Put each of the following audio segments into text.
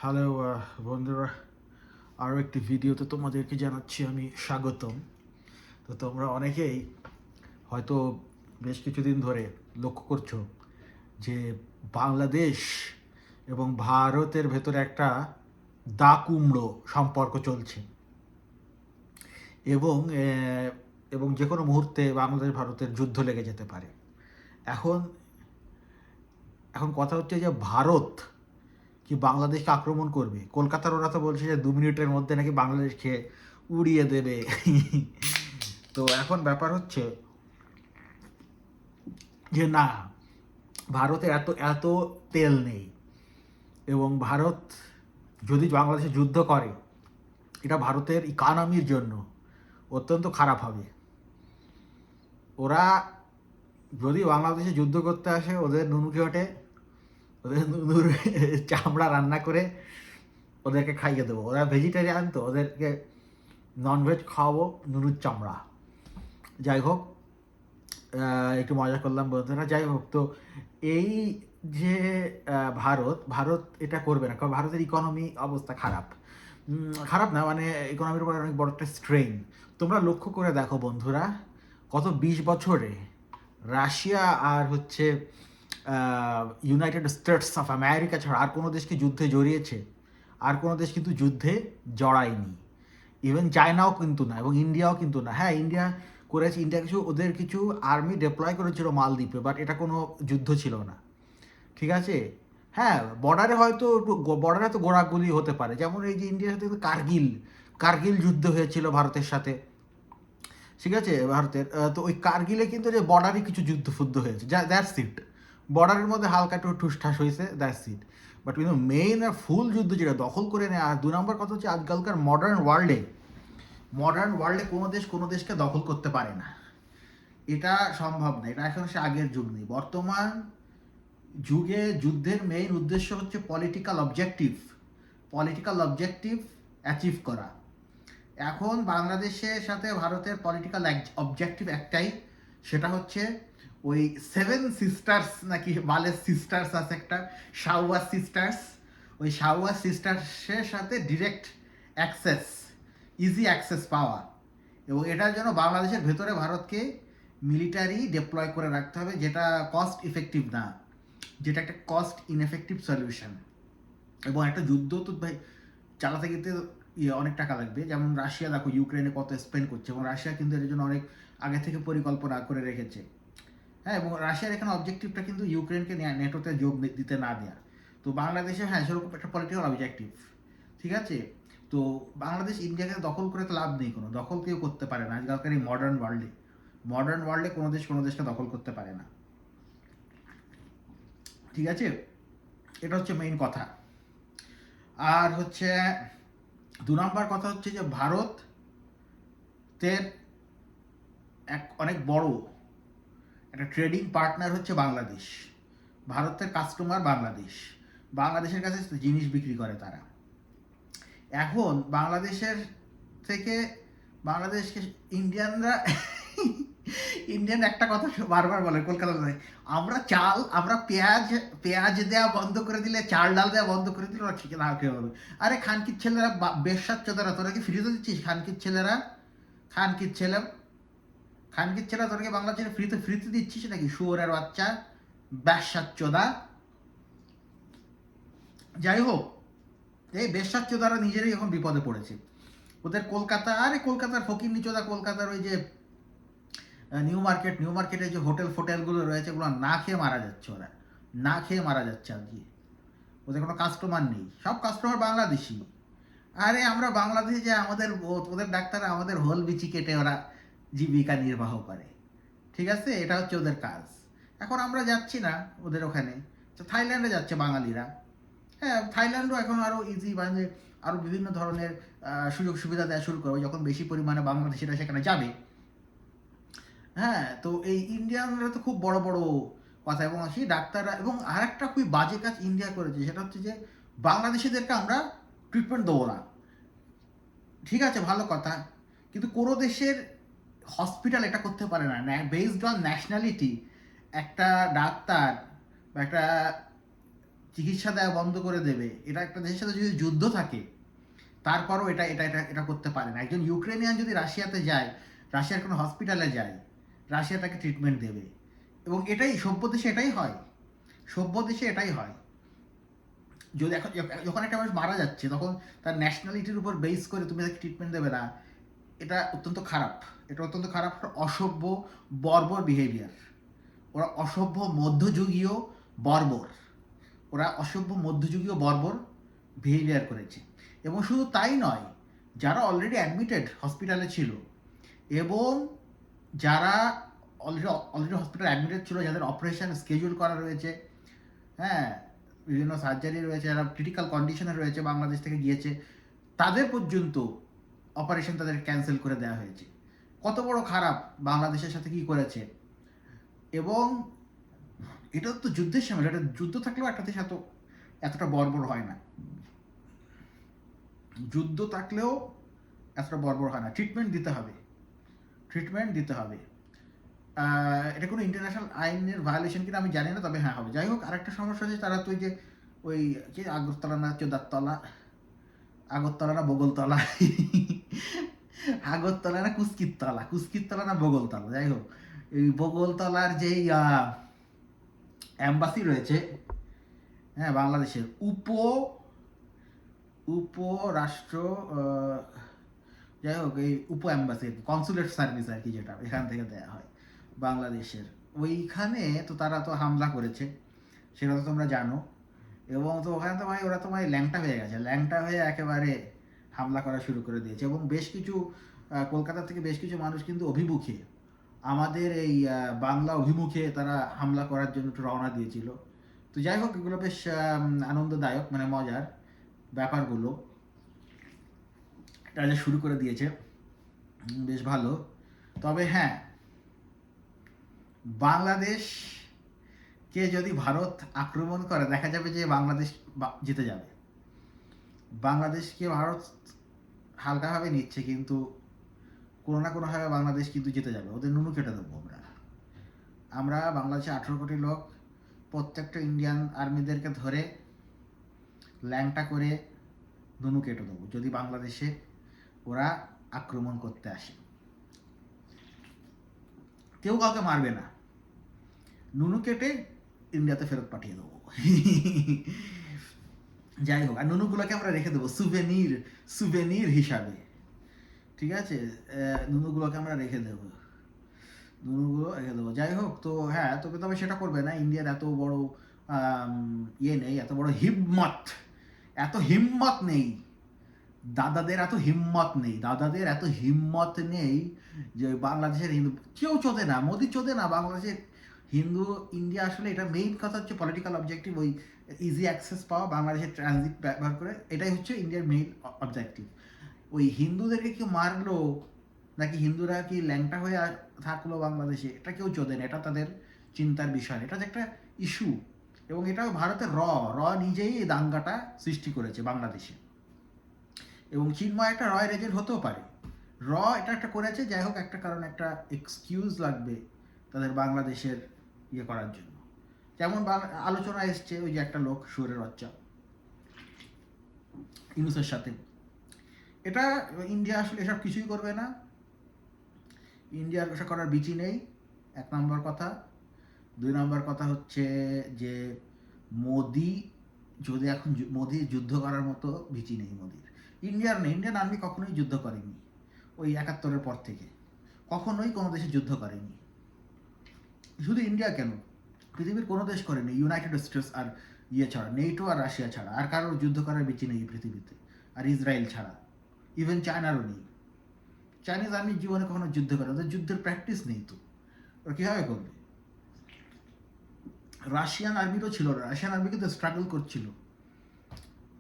Hello বন্ধুরা, আরও একটি ভিডিওতে তোমাদেরকে জানাচ্ছি আমি স্বাগতম। তো তোমরা অনেকেই হয়তো বেশ কিছুদিন ধরে লক্ষ্য করছো যে বাংলাদেশ এবং ভারতের ভেতরে একটা দা কুমড়ো সম্পর্ক চলছে এবং এবং যে কোনো মুহূর্তে বাংলাদেশ ভারতের যুদ্ধ লেগে যেতে পারে। এখন এখন কথা হচ্ছে যে ভারত কি বাংলাদেশকে আক্রমণ করবে? কলকাতার ওরা তো বলছে যে 2 মিনিটের মধ্যে নাকি বাংলাদেশকে উড়িয়ে দেবে। তো এখন ব্যাপার হচ্ছে যে না, ভারতে এত এত তেল নেই এবং ভারত যদি বাংলাদেশে যুদ্ধ করে এটা ভারতের ইকোনমির জন্য অত্যন্ত খারাপ হবে। ওরা যদি বাংলাদেশে যুদ্ধ করতে আসে, ওদের নুনুকে ওঠে, ওদের নুনুর চামড়া রান্না করে ওদেরকে খাইয়ে দেবো। ওরা ভেজিটেরিয়ান, তো ওদেরকে ননভেজ খাওয়াবো, নুনুর চামড়া। যাই হোক, একটু মজা করলাম বন্ধুরা। যাই হোক, তো এই যে ভারত ভারত এটা করবে না, কারণ ভারতের ইকোনমি অবস্থা খারাপ। খারাপ না, মানে ইকোনমির উপর অনেক বড় একটা স্ট্রেইন। তোমরা লক্ষ্য করে দেখো বন্ধুরা, গত 20 বছরে রাশিয়া আর হচ্ছে ইউনাইটেড স্টেটস অফ আমেরিকা ছাড়া আর কোনো দেশ কি যুদ্ধে জড়িয়েছে? আর কোনো দেশ কিন্তু যুদ্ধে জড়ায়নি। ইভেন চায়নাও কিন্তু না, এবং ইন্ডিয়াও কিন্তু না। হ্যাঁ, ইন্ডিয়া করেছে, ইন্ডিয়া কিছু ওদের কিছু আর্মি ডিপ্লয় করেছিল মালদ্বীপে, বাট এটা কোনো যুদ্ধ ছিল না। ঠিক আছে? হ্যাঁ, বর্ডারে হয়তো বর্ডারে তো গোড়াগুলি হতে পারে, যেমন এই যে ইন্ডিয়ার সাথে কার্গিল কার্গিল যুদ্ধ হয়েছিল ভারতের সাথে। ঠিক আছে, ভারতের তো ওই কার্গিলে কিন্তু যে বর্ডারে কিছু যুদ্ধ ফুদ্ধ হয়েছে, যা দ্যাটস ইট। বর্ডারের মধ্যে হালকা একটু ঠুসঠাস হয়েছে, দ্যাটস ইট। বাট কিন্তু মেইন আর ফুল যুদ্ধ যেটা দখল করে নেয়। আর 2 নম্বর কথা হচ্ছে, আজকালকার মডার্ন ওয়ার্ল্ডে কোনো দেশকে দখল করতে পারে না। এটা সম্ভব না। এটা এখন সে আগের যুগ নেই। বর্তমান যুগে যুদ্ধের মেইন উদ্দেশ্য হচ্ছে পলিটিক্যাল অবজেক্টিভ অ্যাচিভ করা। এখন বাংলাদেশের সাথে ভারতের পলিটিক্যাল অবজেক্টিভ একটাই, সেটা হচ্ছে ওই 7 সিস্টার্স নাকি বালের সিস্টার্স আছে একটা, শাহওয়াজ সিস্টার্স। ওই শাহওয়াজ সিস্টার্সের সাথে ডিরেক্ট অ্যাক্সেস, ইজি অ্যাক্সেস পাওয়া। এবং এটার জন্য বাংলাদেশের ভেতরে ভারতকে মিলিটারি ডিপ্লয় করে রাখতে হবে, যেটা কস্ট ইফেক্টিভ না, যেটা একটা কস্ট ইনএফেক্টিভ সলিউশন। এবং একটা যুদ্ধ তো ভাই চালাতে গেতে অনেক টাকা লাগবে। যেমন রাশিয়া দেখো ইউক্রেনে কত স্পেন্ড করছে, এবং রাশিয়া কিন্তু এর জন্য অনেক আগে থেকে পরিকল্পনা করে রেখেছে। হ্যাঁ, এবং রাশিয়ার এখানে অবজেক্টিভটা কিন্তু ইউক্রেনকে নেটোতে যোগ দিতে না দেওয়া। তো বাংলাদেশে হ্যাঁ সেরকম একটা পলিটিক্যাল অবজেক্টিভ। ঠিক আছে, তো বাংলাদেশ ইন্ডিয়াকে দখল করে তো লাভ নেই, কোনো দখল কেউ করতে পারে না আজকালকার এই মডার্ন ওয়ার্ল্ডে কোনো দেশকে দখল করতে পারে না। ঠিক আছে, এটা হচ্ছে মেইন কথা। আর হচ্ছে 2 নম্বর কথা হচ্ছে যে ভারতের অনেক বড় একটা ট্রেডিং পার্টনার হচ্ছে বাংলাদেশ। ভারতের কাস্টমার বাংলাদেশের কাছে জিনিস বিক্রি করে তারা। এখন বাংলাদেশের থেকে বাংলাদেশকে ইন্ডিয়ানরা ইন্ডিয়ান একটা কথা বারবার বলে কলকাতাতে, আমরা পেঁয়াজ দেওয়া বন্ধ করে দিলে, চাল ডাল দেওয়া বন্ধ করে দিলে ওরা ঠিক না খেয়ে হবে। আরে খানকির ছেলেরা, বেশ্যার চোদারা, তোরা কি ফ্রিতে দিচ্ছিস? খানকির ছেলেরা, খানকির ছেলে খানকির ছেলে তোরা কি বাংলাদেশে ফ্রিতে দিচ্ছিস নাকি? শুয়োরের বাচ্চা, বেশ্যার চোদা। যাই হোক, এই বেশ্যার চোদারা নিজেরাই এখন বিপদে পড়েছে। ওদের কলকাতার ফকির নিচোদা, কলকাতার ওই যে নিউ মার্কেটে যে হোটেলগুলো রয়েছে, ওগুলো না খেয়ে মারা যাচ্ছে। ওরা না খেয়ে মারা যাচ্ছে আর কি। ওদের কোনো কাস্টমার নেই, সব কাস্টমার বাংলাদেশি। আরে আমরা বাংলাদেশে যে ওদের ডাক্তাররা আমাদের হোল বিচি কেটে ওরা জীবিকা নির্বাহ করে। ঠিক আছে, এটা হচ্ছে ওদের কাজ। এখন আমরা যাচ্ছি না ওদের ওখানে, তো থাইল্যান্ডে যাচ্ছে বাঙালিরা। হ্যাঁ, থাইল্যান্ডও এখন আরও ইজি, মানে আরও বিভিন্ন ধরনের সুযোগ সুবিধা দেওয়া শুরু করবে যখন বেশি পরিমাণে বাংলাদেশিরা সেখানে যাবে। হ্যাঁ, তো এই ইন্ডিয়ানরা তো খুব বড় বড় কথা, এবং সেই ডাক্তাররা, এবং আর একটা খুবই বাজে কাজ ইন্ডিয়া করেছে, সেটা হচ্ছে যে বাংলাদেশিদেরকে আমরা ট্রিটমেন্ট দেবো না। ঠিক আছে, ভালো কথা, কিন্তু কোনো দেশের হসপিটাল এটা করতে পারে না। বেসড অন ন্যাশনালিটি একটা ডাক্তার বা একটা চিকিৎসা দেওয়া বন্ধ করে দেবে, এটা একটা দেশের সাথে যদি যুদ্ধ থাকে তারপরও এটা এটা এটা এটা করতে পারে না। একজন ইউক্রেনিয়ান যদি রাশিয়াতে যায়, রাশিয়ার কোনো হসপিটালে যায়, রাশিয়া তাকে ট্রিটমেন্ট দেবে। এবং এটাই সভ্য দেশে এটাই হয়, সভ্য দেশে এটাই হয়। যদি এখন যখন একটা মানুষ মারা যাচ্ছে তখন তার ন্যাশনালিটির উপর বেস করে তুমি তাকে ট্রিটমেন্ট দেবে না, এটা অত্যন্ত খারাপ। এটা অত্যন্ত খারাপ, অসভ্য, বর্বর বিহেভিয়ার। ওরা অসভ্য মধ্যযুগীয় বর্বর, ওরা অসভ্য মধ্যযুগীয় বর্বর বিহেভিয়ার করেছে। এবং শুধু তাই নয়, যারা অলরেডি অ্যাডমিটেড হসপিটালে ছিল এবং যারা অলরেডি অলরেডি হসপিটাল অ্যাডমিটেড ছিল, যাদের অপারেশন স্কেজুল করা রয়েছে, হ্যাঁ, বিভিন্ন সার্জারি রয়েছে, যারা ক্রিটিক্যাল কন্ডিশনে রয়েছে, বাংলাদেশ থেকে গিয়েছে, তাদের পর্যন্ত অপারেশন তাদের ক্যান্সেল করে দেওয়া হয়েছে। কত বড় খারাপ বাংলাদেশের সাথে কি করেছে। এবং এটা তো যুদ্ধের সময়, এটা যুদ্ধ থাকলেও একটা দেশ এতটা বর্বর হয় না, যুদ্ধ থাকলেও এতটা বর্বর হয় না। ট্রিটমেন্ট দিতে হবে, ট্রিটমেন্ট দিতে হবে। এটা কোনো ইন্টারন্যাশনাল আইনের ভায়োলেশন কিনা আমি জানি না, তবে হ্যাঁ হবে। যাই হোক, আরেকটা সমস্যা হচ্ছে তারা তো ওই যে ওই কি আগরতলা না চোদারতলা, আগরতলা না বগলতলা, আগরতলা না কুস্কিরতলা, কুস্কিরতলা না বগলতলা, যাই হোক, এই বগলতলার যেই অ্যাম্বাসি রয়েছে, হ্যাঁ, বাংলাদেশের উপরাষ্ট্র, যাই হোক, এই উপ অ্যাম্বাসি, কনসুলেট সার্ভিস আর কি, যেটা এখান থেকে দেয়া হয় বাংলাদেশের, ওইখানে তো তারা তো হামলা করেছে, সেটা তো তোমরা জানো। এবং তো ওখানে তো ভাই ওরা তো ভাই ল্যাংটা হয়ে গেছে, ল্যাংটা হয়ে একেবারে হামলা করা শুরু করে দিয়েছে। এবং বেশ কিছু কলকাতা থেকে বেশ কিছু মানুষ কিন্তু অভিমুখে, আমাদের এই বাংলা অভিমুখে তারা হামলা করার জন্য একটু রওনা দিয়েছিল। তো যাই হোক, এগুলো বেশ আনন্দদায়ক, মানে মজার ব্যাপারগুলো এটা শুরু করে দিয়েছে, বেশ ভালো। তবে হ্যাঁ, বাংলাদেশকে যদি ভারত আক্রমণ করে, দেখা যাবে যে বাংলাদেশ জিতে যাবে। বাংলাদেশকে ভারত হালকাভাবে নিচ্ছে, কিন্তু কোনো না কোনোভাবে বাংলাদেশ কিন্তু জিতে যাবে, ওদের নুনু কেটে দেবো আমরা। আমরা বাংলাদেশে 18 কোটি লোক, প্রত্যেকটা ইন্ডিয়ান আর্মিদেরকে ধরে ল্যাংটা করে নুনু কেটে দেবো যদি বাংলাদেশে ওরা আক্রমণ করতে আসে। কেউ কাউকে মারবে না, নুনু কেটে ইন্ডিয়াতে ফেরত পাঠিয়ে দেবো। যাই হোক, আর নুনুগুলোকে আমরা রেখে দেবো সুভেনির হিসাবে, ঠিক আছে, নুনুগুলোকে আমরা রেখে দেবো, নুনুগুলো রেখে দেবো। যাই হোক, তো হ্যাঁ, তবে সেটা করবে না। ইন্ডিয়ার এত বড় ইয়ে নেই, এত বড় এত হিম্মত নেই, দাদাদের এত হিম্মত নেই যে বাংলাদেশের হিন্দু কেউ চোদে না, মোদি চোদে না বাংলাদেশের হিন্দু। ইন্ডিয়া আসলে, এটা মেইন কথা হচ্ছে পলিটিক্যাল অবজেক্টিভ, ওই ইজি অ্যাক্সেস পাওয়া, বাংলাদেশের ট্রানজিট ব্যবহার করে, এটাই হচ্ছে ইন্ডিয়ার মেইন অবজেক্টিভ। ওই হিন্দুদেরকে কেউ মারলো নাকি হিন্দুরা কি ল্যাংটা হয়ে থাকলো বাংলাদেশে, এটা কেউ চোদে না, এটা তাদের চিন্তার বিষয়, এটা যে একটা ইস্যু। এবং এটা ভারতের নিজেই এই দাঙ্গাটা সৃষ্টি করেছে বাংলাদেশে। এবং চিন্ময় একটা রয়ের এজেন্ট হতেও পারে, এটা একটা করেছে। যাই হোক, একটা কারণ, একটা এক্সকিউজ লাগবে তাদের বাংলাদেশের ইয়ে করার জন্য। যেমন আলোচনা এসছে ওই যে একটা লোক সুরের বাচ্চা ইউনুসের সাথে, এটা ইন্ডিয়া আসলে এসব কিছুই করবে না, ইন্ডিয়ার এসব করার বিচি নেই, 1 নম্বর কথা। 2 নম্বর কথা হচ্ছে যে মোদি যুদ্ধ করার মতো বিচি নেই মোদির, ইন্ডিয়ার নেই। ইন্ডিয়ান আর্মি কখনোই যুদ্ধ করেনি ওই 71-এর পর থেকে, কখনোই কোনো দেশে যুদ্ধ করেনি। শুধু ইন্ডিয়া কেন, পৃথিবীর কোনো দেশ করেনি, ইউনাইটেড স্টেটস আর ছাড়া, নেটো আর রাশিয়া ছাড়া আর কারোর যুদ্ধ করার বেঁচে নেই পৃথিবীতে, আর ইসরায়েল ছাড়া, ইভেন চায়নারও নেই। চাইনিজ আর্মি জীবনে কখনো যুদ্ধ করে, ওদের যুদ্ধের প্র্যাকটিস নেই, তো ওরা কীভাবে করবে? রাশিয়ান আর্মিরও ছিল, রাশিয়ান আর্মি কিন্তু স্ট্রাগল করছিল,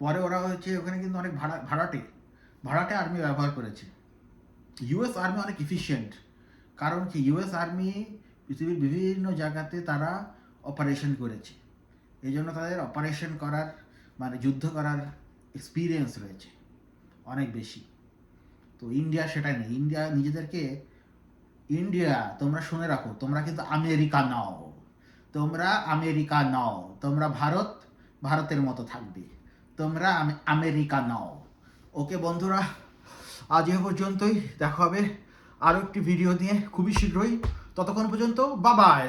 পরে ওরা হচ্ছে ওখানে কিন্তু অনেক ভাড়াটে আর্মি ব্যবহার করেছে। ইউএস আর্মি অনেক ইফিশিয়েন্ট, কারণ কি, ইউএস আর্মি পৃথিবীর বিভিন্ন জায়গাতে তারা অপারেশন করেছে, এই জন্য তাদের অপারেশন করার, মানে যুদ্ধ করার এক্সপিরিয়েন্স রয়েছে অনেক বেশি। তো ইন্ডিয়া সেটাই নেই, ইন্ডিয়া তোমরা শুনে রাখো, তোমরা কিন্তু আমেরিকা নাও, তোমরা ভারত ভারতের মতো থাকবে, তোমরা আমেরিকা নাও। ওকে বন্ধুরা, আজ এ পর্যন্তই, দেখা হবে আরও একটি ভিডিও নিয়ে খুবই শীঘ্রই। ততক্ষণ পর্যন্ত বাবাই।